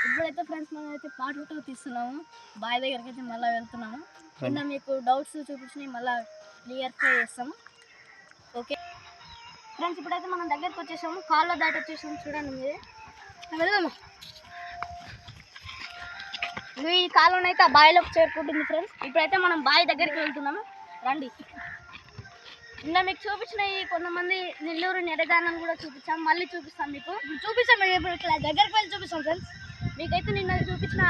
ఇప్పుడైతే ఫ్రెండ్స్ మనం అయితే పార్ట్ 2 తీస్తున్నాము. బాయ్ దగ్గరికి అయితే మళ్ళీ వెళ్తున్నాము. నిన్న మీకు డౌట్స్ చూపించినవి మళ్ళీ క్లియర్ఫై చేస్తాము. ఓకే ఫ్రెండ్స్, ఇప్పుడైతే మనం దగ్గరికి వచ్చేసాము. కాల్లో దాటి వచ్చేసాము. చూడండి మీరే, వెళ్దాము. ఈ కాలంలో ఆ బాయిలోకి చేరుకుంటుంది ఫ్రెండ్స్. ఇప్పుడైతే మనం బావి దగ్గరికి వెళ్తున్నాము. రండి. నిన్న మీకు చూపించిన కొంతమంది నెల్లూరు నెరగానని కూడా చూపించాం. మళ్ళీ చూపిస్తాం మీకు. చూపిస్తాం ఇప్పుడు ఇట్లా దగ్గరికి వెళ్ళి చూపిస్తాం ఫ్రెండ్స్. మీకైతే నిన్న చూపించిన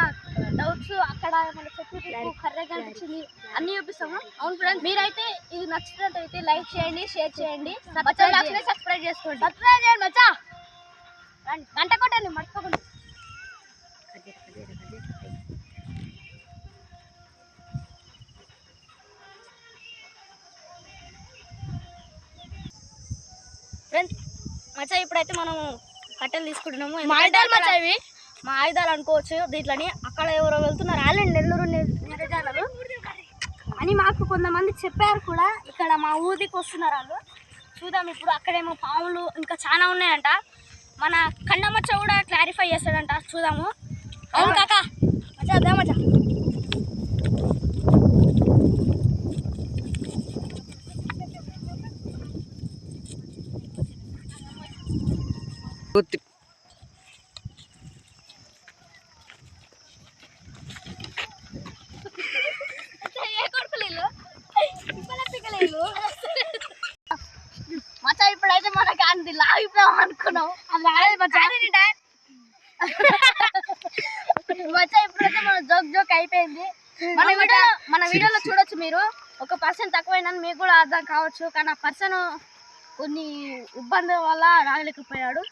డౌట్స్ అక్కడ మన సెక్యూరిటీ కర్రె కనిపించింది అన్నీ చూపిస్తాము. అవును ఫ్రెండ్స్, మీరైతే ఇది నచ్చినట్టయితే లైక్ చేయండి, షేర్ చేయండి, సబ్స్క్రైబ్ చేసుకోండి. సబ్స్క్రైబ్ చేయండి మచ్చా. గంట కొట్టండి మర్చిపోకండి. ఫ్రెండ్స్ మచ్చా, ఇప్పుడైతే మనం కట్టెలు తీసుకుంటున్నాము. మా ఆయుధాలు అనుకోవచ్చు దీంట్లోని. అక్కడ ఎవరో వెళ్తున్నారు, ఆల్రెడీ నెల్లూరు నిరజాలు అని మాకు కొంతమంది చెప్పారు కూడా. ఇక్కడ మా ఊరికి వస్తున్నారు వాళ్ళు. చూద్దాం ఇప్పుడు. అక్కడేమో పాములు ఇంకా చాలా ఉన్నాయంట. మన కన్నమచ్చ కూడా క్లారిఫై చేస్తాడంట. చూద్దాము. అవును కాకా మచ్చా, అదే మచ్చా. మచ్చా ఇప్పుడైతే మనకి అంది లాగిపోయాం అనుకున్నాం. మచ్చా ఇప్పుడైతే మన జోక్ అయిపోయింది. మన వీడియోలో చూడొచ్చు మీరు. 1% తక్కువైనా మీకు కూడా అర్థం కావచ్చు. కానీ ఆ పర్సన్ కొన్ని ఇబ్బందుల వల్ల రాగలేకపోయాడు.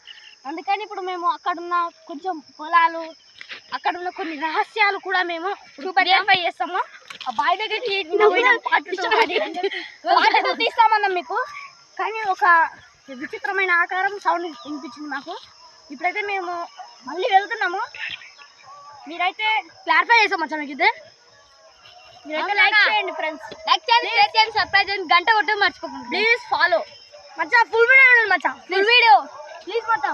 అందుకని ఇప్పుడు మేము అక్కడున్న కొంచెం పొలాలు, అక్కడున్న కొన్ని రహస్యాలు కూడా మేము వెరిఫై చేస్తాము. ఆ బావి దగ్గరికి తీస్తామన్నాం మీకు. కానీ ఒక విచిత్రమైన ఆకారం సౌండ్ వినిపించింది మాకు. ఇప్పుడైతే మేము మళ్ళీ వెళ్తున్నాము. మీరైతే క్లారిఫై చేసాం మచ్చా మీకు. ఇది మీరైతే లైక్ చేయండి ఫ్రెండ్స్. లైక్ చేయండి, షేర్ చేయండి, సబ్స్క్రైబ్ చేయండి, గంట కొట్టి మర్చిపోకండి. Please follow Maccha. Full video చూడండి మచ్చా. ఫుల్ వీడియో ప్లీజ్ మచ్చా.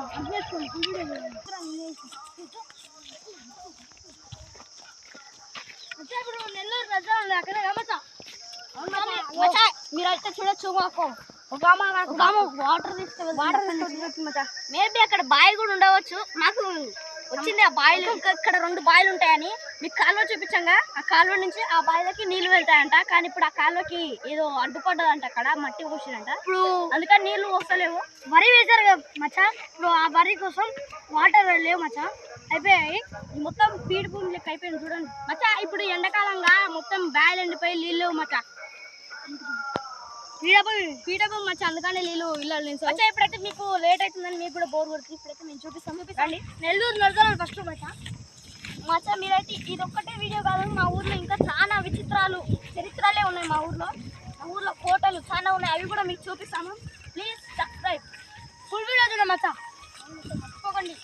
ఇప్పుడు నెల్లూరు రజాలు అక్కడే మచ్చా. మచ్చా మీరైతే చూడొచ్చు. మాకు ఒక వాటర్ తీసుకెళ్ళి మచ్చా. మేబీ అక్కడ బావి కూడా ఉండవచ్చు. మాకు వచ్చింది ఆ బావిలు. ఇంకా ఇక్కడ 2 బావిలు ఉంటాయని మీకు కాలువ చూపించంగా. ఆ కాలువ నుంచి ఆ బావిలోకి నీళ్లు వెళ్తాయంట. కానీ ఇప్పుడు ఆ కాలువకి ఏదో అడ్డుపడ్డదంట. అక్కడ మట్టి పోసిందంట. ఇప్పుడు అందుకని నీళ్లు వస్తలేవు. వరి వేశారు కదా మచ్చా. ఇప్పుడు ఆ వరి కోసం వాటర్ లేవు మచ్చా, అయిపోయాయి. మొత్తం పీడి భూమి లెక్క అయిపోయింది చూడండి మచ్చా. ఇప్పుడు ఎండాకాలంగా మొత్తం బావిలు ఎండిపోయి నీళ్ళు లేవు మచ్చా. పీఠభూమి మచ్చా, అందుకనే నీళ్ళు ఇల్లు మచ్చా. ఇప్పుడైతే మీకు లేట్ అవుతుందని మీకు కూడా బోర్ కొడుతుంది. ఇప్పుడైతే మేము చూపిస్తాండి. నెల్లూరు నడతాను ఫస్ట్ మచ్చా. మచ్చా మీరైతే ఇది ఒక్కటే వీడియో కాదు, మా ఊర్లో ఇంకా చాలా చరిత్రలే ఉన్నాయి. మా ఊర్లో కోటలు చాలా ఉన్నాయి. అవి కూడా మీకు చూపిస్తాము. Please subscribe. ఫుల్ వీడియో చూడండి మచ్చా, మర్చిపోకండి.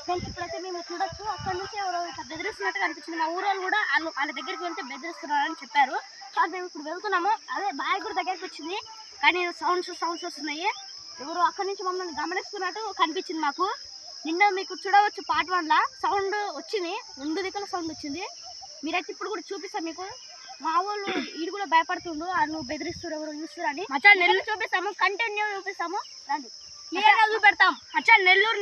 ఫ్రెండ్స్ ఇప్పుడైతే మేము చూడొచ్చు. అక్కడ నుంచి ఎవరో బెదిరిస్తున్నట్టు కనిపించింది. మా ఊరు కూడా వాళ్ళ దగ్గరికి వెళ్తే బెదిరిస్తున్నారని చెప్పారు. సార్ మేము ఇప్పుడు వెళ్తున్నాము. అదే బాయ్ కూడా దగ్గరికి వచ్చింది. కానీ సౌండ్స్ వస్తున్నాయి. ఎవరు అక్కడి నుంచి మమ్మల్ని గమనిస్తున్నట్టు కనిపించింది మాకు. నిన్న మీకు చూడవచ్చు పార్ట్ 1లో సౌండ్ వచ్చింది. 2 దిక్కుల సౌండ్ వచ్చింది. మీరైతే ఇప్పుడు కూడా చూపిస్తాం మీకు. మా వాళ్ళు వీడు కూడా భయపడుతుండు. నువ్వు బెదిరిస్తున్నారు ఎవరు చూస్తున్నారు అని. మచ్చా నెల్లూరు చూపిస్తాము, కంటిన్యూ చూపిస్తాము. రండి, క్లియర్గా చూపెడతాం. మచ్చా నెల్లూరు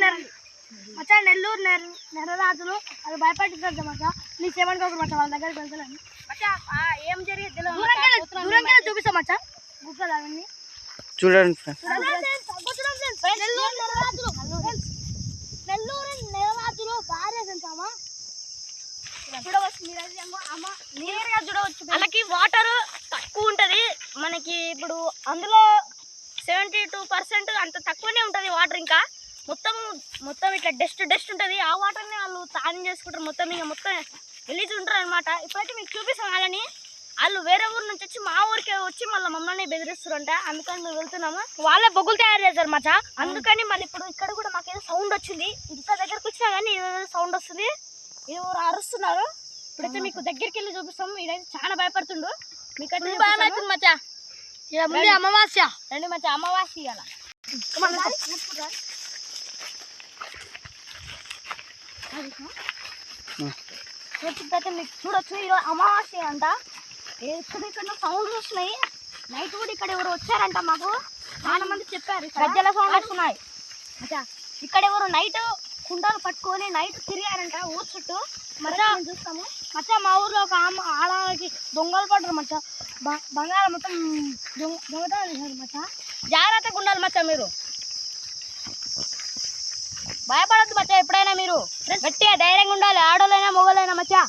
నెరరాజులు అది భయపడుతుంది మచ్చా. నీకు ఏమనుకోకరు మచ్చా. వాళ్ళ దగ్గరికి వెళ్తాను మచ్చా. ఏం జరిగింది దూరంగా చూపిస్తాం మచ్చా. గుక్కలు అవన్నీ చూడండి. నెల్లూరు నెరరాజులు భార్య సంతామా చూడవచ్చు. నేరుగా చూడవచ్చు. వాళ్ళకి వాటర్ తక్కువ ఉంటుంది. మనకి ఇప్పుడు అందులో 72% అంత తక్కువనే ఉంటుంది వాటర్. ఇంకా మొత్తం ఇట్లా డస్ట్ ఉంటుంది. ఆ వాటర్ని వాళ్ళు స్నానం చేసుకుంటారు. మొత్తం గలీజ్ ఉంటారు అనమాట. ఇప్పుడైతే మీకు చూపిస్తాం. వాళ్ళు వేరే ఊరు నుంచి వచ్చి మా ఊరికి వచ్చి మళ్ళీ మమ్మల్ని బెదిరిస్తారంట. అందుకని మేము వెళ్తున్నాము. వాళ్ళే బొగ్గులు తయారు చేస్తారు మచ్చా. అందుకని మళ్ళీ ఇప్పుడు ఇక్కడ కూడా మాకేదో సౌండ్ వచ్చింది. ఇంత దగ్గరకు వచ్చినా కానీ ఏదో సౌండ్ వస్తుంది. ఎవరు అరుస్తున్నారు. ఇప్పుడైతే మీకు దగ్గరికి వెళ్ళి చూపిస్తాము. ఇదైతే చాలా భయపడుతుండు. మీకైతే భయం అవుతుంది మచ్చా. ముందు అమావాస్య రండి మచ్చా. అమావాస్య ఇవ్వాల ఇప్పుడైతే మీకు చూడొచ్చు ఈరోజు అమావాస్య అంట. ఇక్కడ సౌండ్స్ వస్తున్నాయి. నైట్ కూడా ఇక్కడ ఎవరు వచ్చారంట, మాకు చాలా మంది చెప్పారు గజ్జల సౌండ్ వస్తున్నాయి. ఇక్కడ ఎవరు నైట్ కుండలు పట్టుకొని నైట్ తిరిగారంట ఊరు చుట్టూ. మచ్చా చూస్తాము. మచ్చా మా ఊర్లో ఒక ఆడకి దొంగలు పడ్డారు మచ్చా. బంగారం మొత్తం దొంగతనాలు చేశారు మచ్చా. జాగ్రత్తగా ఉండాలి మచ్చా. మీరు భయపడద్దు మచ్చా. ఎప్పుడైనా మీరు గట్టిగా ధైర్యంగా ఉండాలి. ఆడోళ్ళైనా మొగలైనా మచ్చా.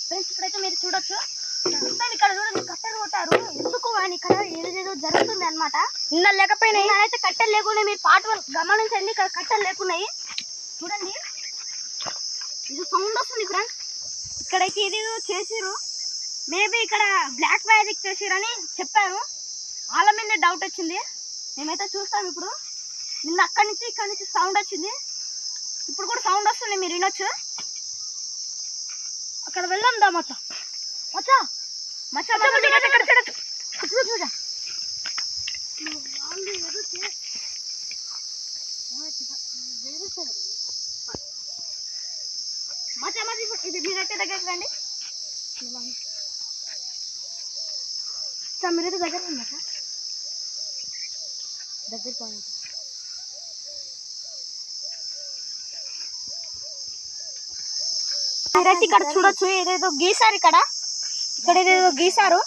ఫ్రెండ్స్ ఇప్పుడైతే మీరు చూడొచ్చు. ఇక్కడ చూడండి కట్టెలు కొట్టారు. ఎందుకు కానీ ఇక్కడ ఏదేదో జరుగుతుంది అనమాట. నిన్న లేకపోయినాయి అయితే కట్టెలు లేకున్నాయి. మీరు పాట గమనించండి. ఇక్కడ కట్టెలు లేకున్నాయి చూడండి. ఇది సౌండ్ వస్తుంది ఫ్రెండ్స్. ఇక్కడైతే ఇది చేసిరు. మేబీ ఇక్కడ బ్లాక్ మ్యాజిక్ చేసిరని చెప్పారు. వాళ్ళ మీద డౌట్ వచ్చింది. మేమైతే చూస్తాం ఇప్పుడు. నిన్న అక్కడి నుంచి ఇక్కడ నుంచి సౌండ్ వచ్చింది. ఇప్పుడు కూడా సౌండ్ వస్తుంది, మీరు వినొచ్చు. అక్కడ వెళ్దాం దా మచ్చా. మచ్చా మచ్చా చూడ మచ్చా మచ్చ ఇది మీరైతే దగ్గరికి రండి. మీరైతే దగ్గర రండి మచ్చా. దగ్గరికి మీరైతే ఇక్కడ చూడొచ్చు. ఏదేదో గీసారు. ఇక్కడ ఏదేదో గీసారు.